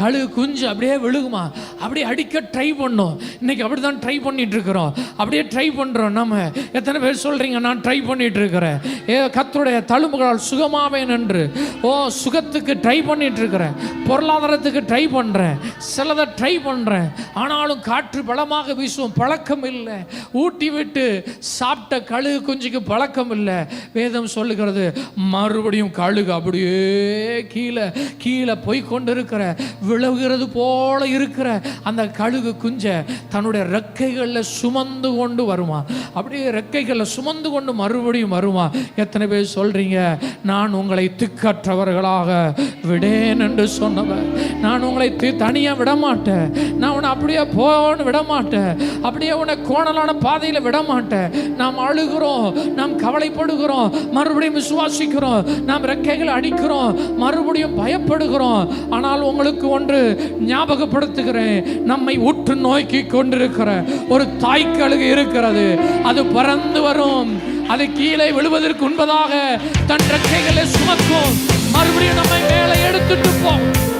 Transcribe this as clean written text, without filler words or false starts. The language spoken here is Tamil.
கழுகு குஞ்சு அப்படியே விழுகுமா, அப்படியே அடிக்க ட்ரை பண்ணோம். இன்னைக்கு அப்படி தான் ட்ரை பண்ணிட்டு இருக்கிறோம். அப்படியே ட்ரை பண்ணுறோம். நம்ம எத்தனை பேர் சொல்கிறீங்க நான் ட்ரை பண்ணிட்டு இருக்கிறேன், கர்த்தருடைய தழும்புகளால் சுகமாவேன் என்று? சுகத்துக்கு ட்ரை பண்ணிட்டு இருக்கிறேன், பொருளாதாரத்துக்கு ட்ரை பண்ணுறேன், சிலதை ட்ரை பண்ணுறேன். ஆனாலும் காற்று பலமாக வீசும், பழக்கம் இல்லை. ஊட்டி விட்டு சாப்பிட்ட கழுகு குஞ்சுக்கு பழக்கம் இல்லை. வேதம் சொல்லுகிறது மறுபடியும் கழுகு அப்படியே கீழே கீழே போய் கொண்டு இருக்கிற, விழுகிறது போல இருக்கிற அந்த கழுகு குஞ்ச தன்னுடைய ரெக்கைகளில் சுமந்து கொண்டு வருமா. அப்படியே ரெக்கைகளில் சுமந்து கொண்டு மறுபடியும் வருமா. எத்தனை பேர் சொல்றீங்க நான் உங்களை திக்கற்றவர்களாக விடேன் என்று சொன்னவன், நான் உங்களை தனியாக விட மாட்டேன், நான் உன்னை அப்படியே போன்னு விட மாட்டேன், அப்படியே உன்னை கோணலான பாதையில் விட மாட்டேன். நாம் அழுகிறோம், நாம் கவலைப்படுகிறோம், மறுபடியும் விசுவாசிக்கிறோம், நாம் ரெக்கைகளை அடிக்கிறோம், மறுபடியும் பயப்படுகிறோம். ஆனால் உங்களுக்கு ஒன்று ஞாபகப்படுத்துகிறேன், நம்மை உற்று நோக்கி கொண்டிருக்கிற ஒரு தாய் கழுகு இருக்கிறது. அது பறந்து வரும், அது கீழே விழுவதற்கு முன்பதாக தன் ரெக்கைகளை சுமக்கும், மறுபடியும் நம்மை மேலே எடுத்துட்டு போகும்.